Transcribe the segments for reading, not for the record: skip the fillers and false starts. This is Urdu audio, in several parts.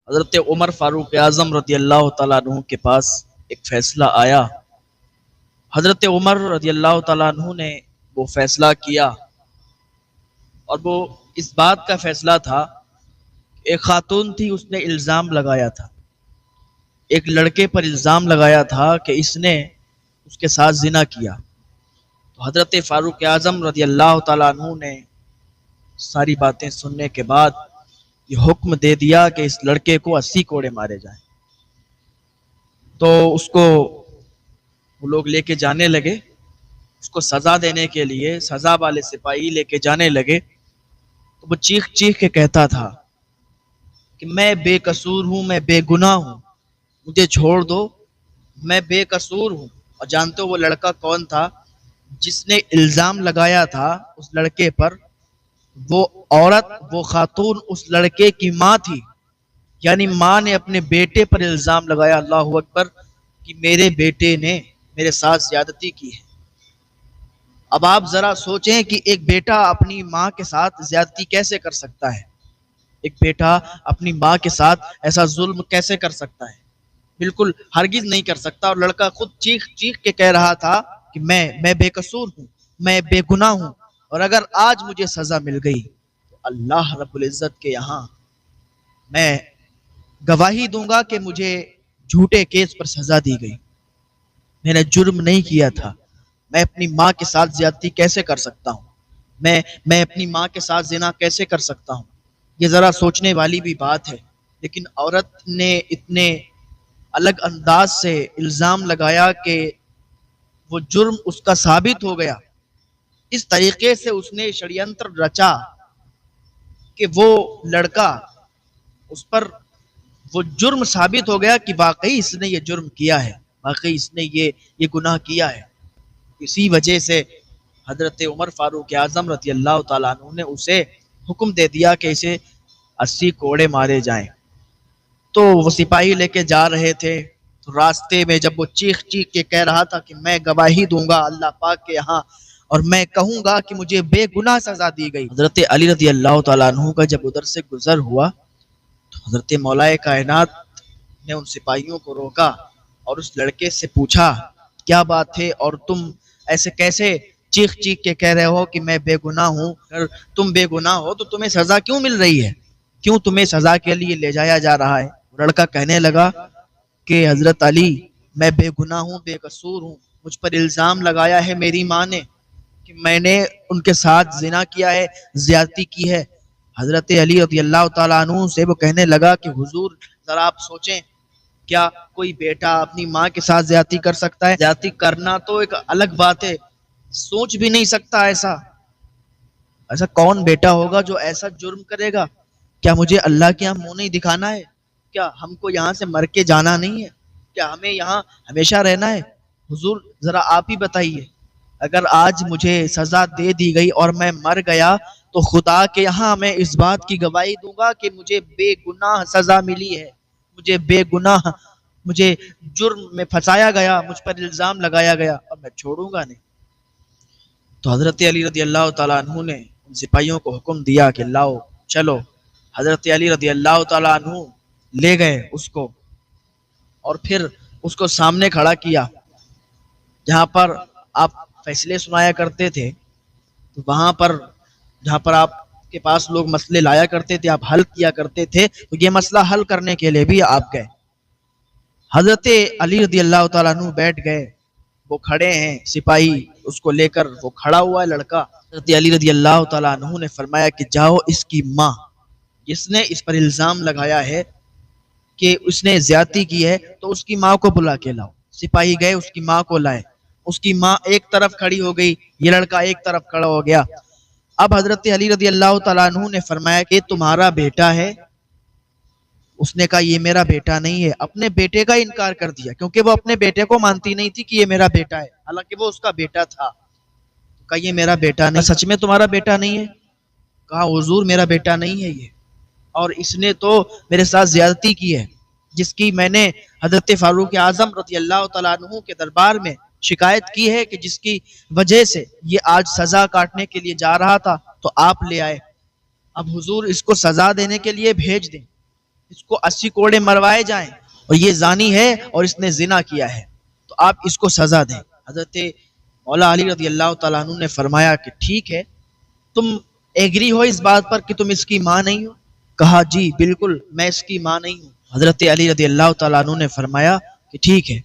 حضرت عمر فاروق اعظم رضی اللہ تعالیٰ عنہ کے پاس ایک فیصلہ آیا۔ حضرت عمر رضی اللہ تعالیٰ عنہ نے وہ فیصلہ کیا، اور وہ اس بات کا فیصلہ تھا، ایک خاتون تھی، اس نے الزام لگایا تھا، ایک لڑکے پر الزام لگایا تھا کہ اس نے اس کے ساتھ زنا کیا۔ تو حضرت فاروق اعظم رضی اللہ تعالیٰ عنہ نے ساری باتیں سننے کے بعد یہ حکم دے دیا کہ اس لڑکے کو 80 کوڑے مارے جائیں۔ تو اس کو وہ لوگ لے کے جانے لگے، اس کو سزا دینے کے لیے سزا والے سپاہی لے کے جانے لگے۔ تو وہ چیخ چیخ کے کہتا تھا کہ میں بے قصور ہوں، میں بے گناہ ہوں، مجھے چھوڑ دو، میں بے قصور ہوں۔ اور جانتے ہو وہ لڑکا کون تھا؟ جس نے الزام لگایا تھا اس لڑکے پر، وہ عورت، وہ خاتون اس لڑکے کی ماں تھی۔ یعنی ماں نے اپنے بیٹے پر الزام لگایا، اللہ اکبر، کہ میرے بیٹے نے میرے ساتھ زیادتی کی ہے۔ اب آپ ذرا سوچیں کہ ایک بیٹا اپنی ماں کے ساتھ زیادتی کیسے کر سکتا ہے؟ ایک بیٹا اپنی ماں کے ساتھ ایسا ظلم کیسے کر سکتا ہے؟ بالکل ہرگز نہیں کر سکتا۔ اور لڑکا خود چیخ چیخ کے کہہ رہا تھا کہ میں بے قصور ہوں، میں بے گناہ ہوں، اور اگر آج مجھے سزا مل گئی تو اللہ رب العزت کے یہاں میں گواہی دوں گا کہ مجھے جھوٹے کیس پر سزا دی گئی، میں نے جرم نہیں کیا تھا، میں اپنی ماں کے ساتھ زیادتی کیسے کر سکتا ہوں، میں اپنی ماں کے ساتھ زنا کیسے کر سکتا ہوں؟ یہ ذرا سوچنے والی بھی بات ہے۔ لیکن عورت نے اتنے الگ انداز سے الزام لگایا کہ وہ جرم اس کا ثابت ہو گیا۔ اس طریقے سے اس نے شڑینتر رچا کہ وہ لڑکا، اس پر وہ جرم ثابت ہو گیا کہ واقعی اس نے یہ جرم کیا ہے، واقعی اس نے یہ گناہ کیا ہے۔ اسی وجہ سے حضرت عمر فاروق اعظم رضی اللہ تعالیٰ عنہ نے اسے حکم دے دیا کہ اسے 80 کوڑے مارے جائیں۔ تو وہ سپاہی لے کے جا رہے تھے، تو راستے میں جب وہ چیخ چیخ کے کہہ رہا تھا کہ میں گواہی دوں گا اللہ پاک کے یہاں، اور میں کہوں گا کہ مجھے بے گناہ سزا دی گئی، حضرت علی رضی اللہ تعالیٰ عنہ کا جب ادھر سے گزر ہوا تو حضرت مولا کائنات نے ان سپاہیوں کو روکا اور اس لڑکے سے پوچھا کیا بات ہے، اور تم ایسے کیسے چیخ چیخ کے کہہ رہے ہو کہ میں بے گناہ ہوں؟ اگر تم بے گناہ ہو تو تمہیں سزا کیوں مل رہی ہے؟ کیوں تمہیں سزا کے لیے لے جایا جا رہا ہے؟ لڑکا کہنے لگا کہ حضرت علی، میں بے گناہ ہوں، بے قصور ہوں، مجھ پر الزام لگایا ہے میری ماں نے کہ میں نے ان کے ساتھ زنا کیا ہے، زیادتی کی ہے۔ حضرت علی رضی اللہ تعالیٰ عنہ سے وہ کہنے لگا کہ حضور ذرا آپ سوچیں، کیا کوئی بیٹا اپنی ماں کے ساتھ زیادتی کر سکتا ہے؟ زیادتی کرنا تو ایک الگ بات ہے، سوچ بھی نہیں سکتا ایسا کون بیٹا ہوگا جو ایسا جرم کرے گا؟ کیا مجھے اللہ کے یہاں منہ نہیں دکھانا ہے؟ کیا ہم کو یہاں سے مر کے جانا نہیں ہے؟ کیا ہمیں یہاں ہمیشہ رہنا ہے؟ حضور ذرا آپ ہی بتائیے، اگر آج مجھے سزا دے دی گئی اور میں مر گیا تو خدا کے یہاں میں اس بات کی گواہی دوں گا کہ مجھے بے گناہ سزا ملی ہے، مجھے بے گناہ، مجھے جرم میں پھنسایا گیا، مجھ پر الزام لگایا گیا، اور میں چھوڑوں گا نہیں۔ تو حضرت علی رضی اللہ تعالیٰ عنہ نے ان سپاہیوں کو حکم دیا کہ لاؤ چلو۔ حضرت علی رضی اللہ تعالیٰ عنہ لے گئے اس کو، اور پھر اس کو سامنے کھڑا کیا جہاں پر آپ فیصلے سنایا کرتے تھے، تو وہاں پر جہاں پر آپ کے پاس لوگ مسئلے لایا کرتے تھے، آپ حل کیا کرتے تھے، تو یہ مسئلہ حل کرنے کے لیے بھی آپ گئے۔ حضرت علی رضی اللہ تعالیٰ عنہ بیٹھ گئے، وہ کھڑے ہیں، سپاہی اس کو لے کر وہ کھڑا ہوا ہے لڑکا۔ حضرت علی رضی اللہ تعالیٰ عنہ نے فرمایا کہ جاؤ اس کی ماں، جس نے اس پر الزام لگایا ہے کہ اس نے زیادتی کی ہے، تو اس کی ماں کو بلا کے لاؤ۔ سپاہی گئے، اس کی ماں کو لائے، اس کی ماں ایک طرف کھڑی ہو گئی، یہ لڑکا ایک طرف کھڑا ہو گیا۔ اب حضرت علی رضی اللہ تعالیٰ عنہ نے فرمایا کہ تمہارا بیٹا ہے؟ اس نے کہا یہ میرا بیٹا نہیں ہے، اپنے بیٹے کا انکار کر دیا، کیونکہ وہ اپنے بیٹے کو مانتی نہیں تھی کہ یہ میرا بیٹا ہے، حالانکہ وہ اس کا بیٹا تھا۔ کہا یہ میرا بیٹا نہیں، سچ میں تمہارا بیٹا نہیں ہے؟ کہا حضور میرا بیٹا نہیں ہے یہ، اور اس نے تو میرے ساتھ زیادتی کی ہے، جس کی میں نے حضرت فاروق اعظم رضی اللہ تعالیٰ عنہ کے دربار میں شکایت کی ہے کہ جس کی وجہ سے یہ آج سزا کاٹنے کے لیے جا رہا تھا، تو آپ لے آئے۔ اب حضور اس کو سزا دینے کے لیے بھیج دیں۔ اس کو 80 کوڑے مروائے جائیں، اور یہ زانی ہے اور اس نے زنا کیا ہے، تو آپ اس کو سزا دیں۔ حضرت مولا علی رضی اللہ تعالیٰ عنہ نے فرمایا کہ ٹھیک ہے، تم ایگری ہو اس بات پر کہ تم اس کی ماں نہیں ہو؟ کہا جی بالکل میں اس کی ماں نہیں ہوں۔ حضرت علی رضی اللہ تعالیٰ عنہ نے فرمایا کہ ٹھیک ہے،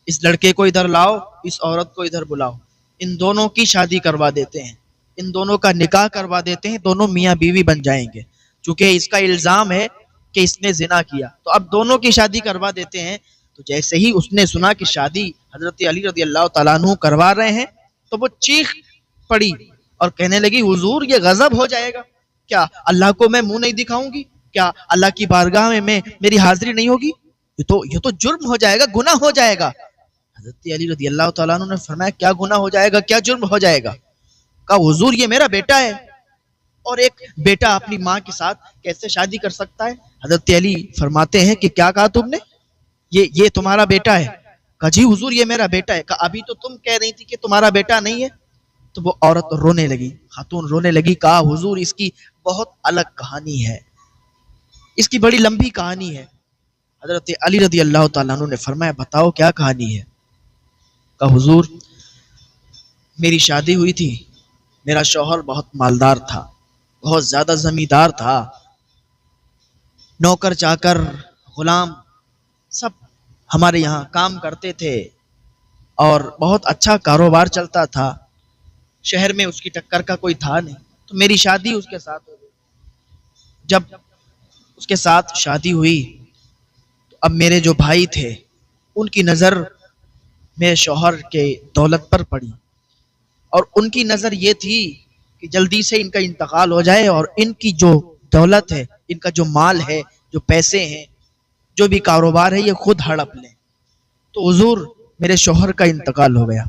اس لڑکے کو ادھر لاؤ، اس عورت کو ادھر بلاؤ، ان دونوں کی شادی کروا دیتے ہیں، ان دونوں کا نکاح کروا دیتے ہیں، دونوں میاں بیوی بن جائیں گے۔ چونکہ اس کا الزام ہے کہ اس نے زنا کیا، تو اب دونوں کی شادی کروا دیتے ہیں۔ تو جیسے ہی اس نے سنا کہ شادی حضرت علی رضی اللہ تعالیٰ عنہ کروا رہے ہیں، تو وہ چیخ پڑی اور کہنے لگی حضور یہ غضب ہو جائے گا، کیا اللہ کو میں منہ نہیں دکھاؤں گی؟ کیا اللہ کی بارگاہ میں میری حاضری نہیں ہوگی؟ یہ تو جرم ہو جائے گا، گناہ ہو جائے گا۔ حضرت علی رضی اللہ تعالیٰ عنہ نے فرمایا کیا گناہ ہو جائے گا، کیا جرم ہو جائے گا؟ کہا حضور یہ میرا بیٹا ہے، اور ایک بیٹا اپنی ماں کے ساتھ کیسے شادی کر سکتا ہے؟ حضرت علی فرماتے ہیں کہ کیا کہا تم نے، یہ تمہارا بیٹا ہے؟ کہا جی حضور یہ میرا بیٹا ہے۔ کہا ابھی تو تم کہہ رہی تھی کہ تمہارا بیٹا نہیں ہے۔ تو وہ عورت رونے لگی، خاتون رونے لگی، کہا حضور اس کی بہت الگ کہانی ہے، اس کی بڑی لمبی کہانی ہے۔ حضرت علی رضی اللہ تعالیٰ عنہ نے فرمایا بتاؤ کیا کہانی ہے؟ کہا حضور میری شادی ہوئی تھی، میرا شوہر بہت مالدار تھا، بہت زیادہ زمیندار تھا، نوکر چاکر غلام سب ہمارے یہاں کام کرتے تھے، اور بہت اچھا کاروبار چلتا تھا، شہر میں اس کی ٹکر کا کوئی تھا نہیں۔ تو میری شادی اس کے ساتھ ہو گئی۔ جب اس کے ساتھ شادی ہوئی تو اب میرے جو بھائی تھے ان کی نظر میرے شوہر کے دولت پر پڑی، اور ان کی نظر یہ تھی کہ جلدی سے ان کا انتقال ہو جائے اور ان کی جو دولت ہے، ان کا جو مال ہے، جو پیسے ہیں، جو بھی کاروبار ہے، یہ خود ہڑپ لیں۔ تو حضور میرے شوہر کا انتقال ہو گیا،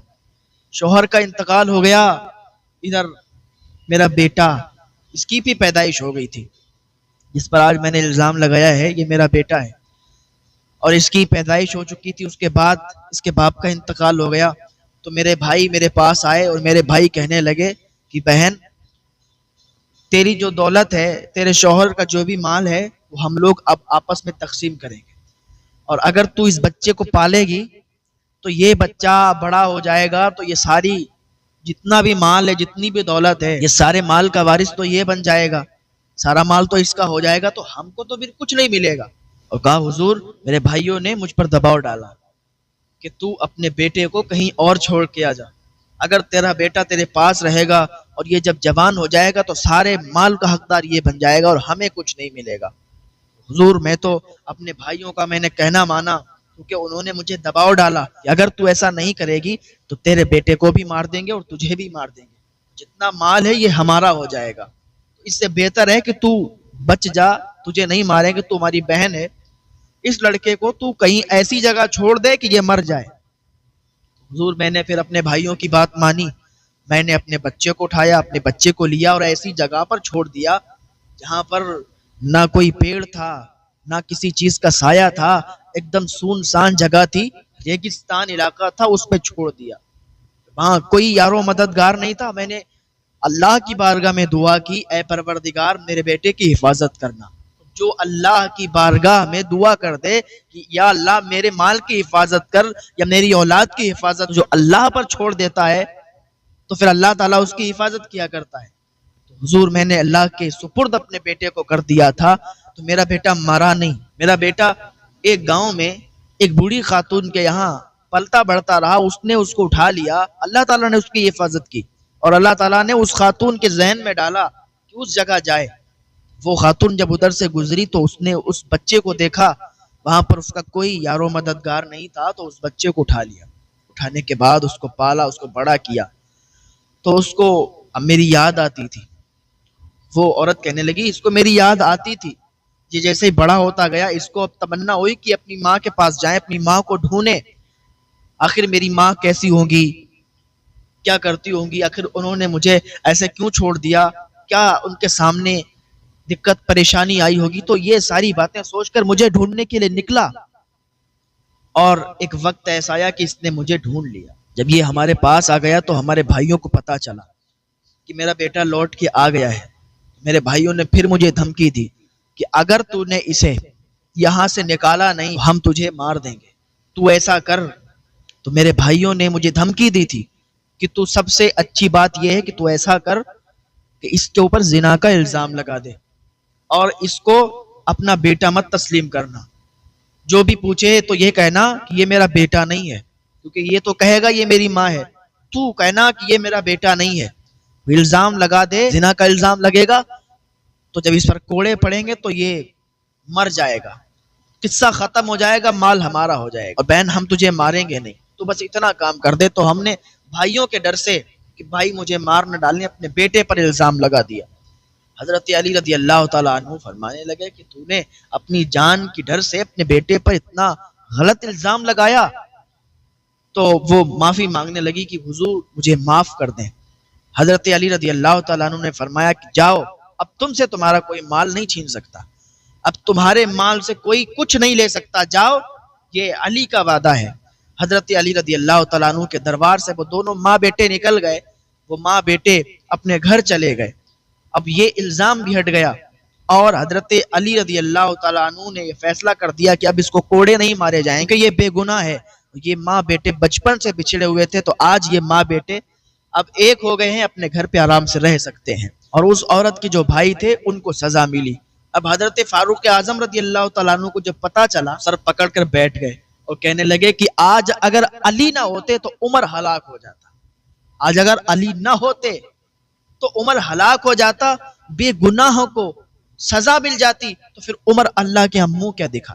شوہر کا انتقال ہو گیا، ادھر میرا بیٹا، اس کی بھی پیدائش ہو گئی تھی، جس پر آج میں نے الزام لگایا ہے یہ میرا بیٹا ہے، اور اس کی پیدائش ہو چکی تھی۔ اس کے بعد اس کے باپ کا انتقال ہو گیا، تو میرے بھائی میرے پاس آئے اور میرے بھائی کہنے لگے کہ بہن تیری جو دولت ہے، تیرے شوہر کا جو بھی مال ہے، وہ ہم لوگ اب آپس میں تقسیم کریں گے، اور اگر تو اس بچے کو پالے گی تو یہ بچہ بڑا ہو جائے گا تو یہ ساری جتنا بھی مال ہے، جتنی بھی دولت ہے، یہ سارے مال کا وارث تو یہ بن جائے گا، سارا مال تو اس کا ہو جائے گا، تو ہم کو تو پھر کچھ نہیں ملے گا۔ اور کہا حضور میرے بھائیوں نے مجھ پر دباؤ ڈالا کہ تو اپنے بیٹے کو کہیں اور چھوڑ کے آ جا، اگر تیرا بیٹا تیرے پاس رہے گا اور یہ جب جوان ہو جائے گا تو سارے مال کا حقدار یہ بن جائے گا اور ہمیں کچھ نہیں ملے گا۔ حضور میں تو اپنے بھائیوں کا میں نے کہنا مانا، کیونکہ انہوں نے مجھے دباؤ ڈالا کہ اگر تو ایسا نہیں کرے گی تو تیرے بیٹے کو بھی مار دیں گے اور تجھے بھی مار دیں گے، جتنا مال ہے یہ ہمارا ہو جائے گا، اس سے بہتر ہے کہ تو بچ جا، تجھے نہیں ماریں گے، تو ہماری بہن ہے، اس لڑکے کو تو کہیں ایسی جگہ چھوڑ دے کہ یہ مر جائے۔ حضور میں نے پھر اپنے بھائیوں کی بات مانی، میں نے اپنے بچے کو اٹھایا، اپنے بچے کو لیا اور ایسی جگہ پر چھوڑ دیا جہاں پر نہ کوئی پیڑ تھا، نہ کسی چیز کا سایہ تھا، ایک دم سنسان جگہ تھی، ریگستان علاقہ تھا، اس پہ چھوڑ دیا۔ وہاں کوئی یارو مددگار نہیں تھا۔ میں نے اللہ کی بارگاہ میں دعا کی اے پروردگار میرے بیٹے کی حفاظت کرنا۔ جو اللہ کی بارگاہ میں دعا کر دے کہ یا اللہ میرے مال کی حفاظت کر یا میری اولاد کی حفاظت، جو اللہ پر چھوڑ دیتا ہے تو پھر اللہ تعالیٰ اس کی حفاظت کیا کرتا ہے۔ تو حضور میں نے اللہ کے سپرد اپنے بیٹے کو کر دیا تھا، تو میرا بیٹا مرا نہیں، میرا بیٹا ایک گاؤں میں ایک بوڑھی خاتون کے یہاں پلتا بڑھتا رہا، اس نے اس کو اٹھا لیا، اللہ تعالیٰ نے اس کی حفاظت کی، اور اللہ تعالیٰ نے اس خاتون کے ذہن میں ڈالا کہ اس جگہ جائے۔ وہ خاتون جب ادھر سے گزری تو اس نے اس بچے کو دیکھا، وہاں پر اس کا کوئی یارو مددگار نہیں تھا، تو اس بچے کو اٹھا لیا، اٹھانے کے بعد اس کو پالا، اس کو بڑا کیا۔ تو اس کو اب میری یاد آتی تھی، وہ عورت کہنے لگی اس کو میری یاد آتی تھی، یہ جیسے ہی بڑا ہوتا گیا اس کو اب تمنا ہوئی کہ اپنی ماں کے پاس جائیں، اپنی ماں کو ڈھونڈیں، آخر میری ماں کیسی ہوں گی، کیا کرتی ہوں گی، آخر انہوں نے مجھے ایسے کیوں چھوڑ دیا، کیا ان کے سامنے دقت پریشانی آئی ہوگی۔ تو یہ ساری باتیں سوچ کر مجھے ڈھونڈنے کے لیے نکلا، اور ایک وقت ایسا آیا کہ اس نے مجھے ڈھونڈ لیا۔ جب یہ ہمارے پاس آ گیا تو ہمارے بھائیوں کو پتا چلا کہ میرا بیٹا لوٹ کے آ گیا ہے۔ میرے بھائیوں نے پھر مجھے دھمکی دی کہ اگر تو نے اسے یہاں سے نکالا نہیں ہم تجھے مار دیں گے، تو ایسا کر۔ تو میرے بھائیوں نے مجھے دھمکی دی تھی کہ تو سب سے اچھی بات یہ ہے کہ تو ایسا کر کہ اس کے اوپر زنا کا الزام لگا دے اور اس کو اپنا بیٹا مت تسلیم کرنا، جو بھی پوچھے تو یہ کہنا کہ یہ میرا بیٹا نہیں ہے، کیونکہ یہ تو کہے گا یہ میری ماں ہے، تو کہنا کہ یہ میرا بیٹا نہیں ہے، الزام لگا دے، زنا کا الزام لگے گا تو جب اس پر کوڑے پڑیں گے تو یہ مر جائے گا، قصہ ختم ہو جائے گا، مال ہمارا ہو جائے گا، اور بہن ہم تجھے ماریں گے نہیں، تو بس اتنا کام کر دے۔ تو ہم نے بھائیوں کے ڈر سے کہ بھائی مجھے مار نہ ڈالنے، اپنے بیٹے پر الزام لگا دیا۔ حضرت علی رضی اللہ تعالیٰ عنہ فرمانے لگے کہ تو نے اپنی جان کی ڈر سے اپنے بیٹے پر اتنا غلط الزام لگایا؟ تو وہ معافی مانگنے لگی کہ حضور مجھے معاف کر دیں۔ حضرت علی رضی اللہ تعالیٰ عنہ نے فرمایا کہ جاؤ، اب تم سے تمہارا کوئی مال نہیں چھین سکتا، اب تمہارے مال سے کوئی کچھ نہیں لے سکتا، جاؤ، یہ علی کا وعدہ ہے۔ حضرت علی رضی اللہ تعالیٰ عنہ کے دربار سے وہ دونوں ماں بیٹے نکل گئے، وہ ماں بیٹے اپنے گھر چلے گئے۔ اب یہ الزام بھی ہٹ گیا اور حضرت علی رضی اللہ تعالیٰ عنہ نے یہ فیصلہ کر دیا کہ اب اس کو کوڑے نہیں مارے جائیں کہ یہ بے گناہ ہے۔ یہ ماں بیٹے بچپن سے بچھڑے ہوئے تھے، تو آج یہ ماں بیٹے اب ایک ہو گئے ہیں، اپنے گھر پہ آرام سے رہ سکتے ہیں، اور اس عورت کی جو بھائی تھے ان کو سزا ملی۔ اب حضرت فاروق اعظم رضی اللہ تعالیٰ عنہ کو جب پتا چلا، سر پکڑ کر بیٹھ گئے اور کہنے لگے کہ آج اگر علی نہ ہوتے تو عمر ہلاک ہو جاتا، آج اگر علی نہ ہوتے تو عمر ہلاک ہو جاتا، بے گناہوں کو سزا مل جاتی، تو پھر عمر اللہ کے ہم منہ کیا دکھاتے۔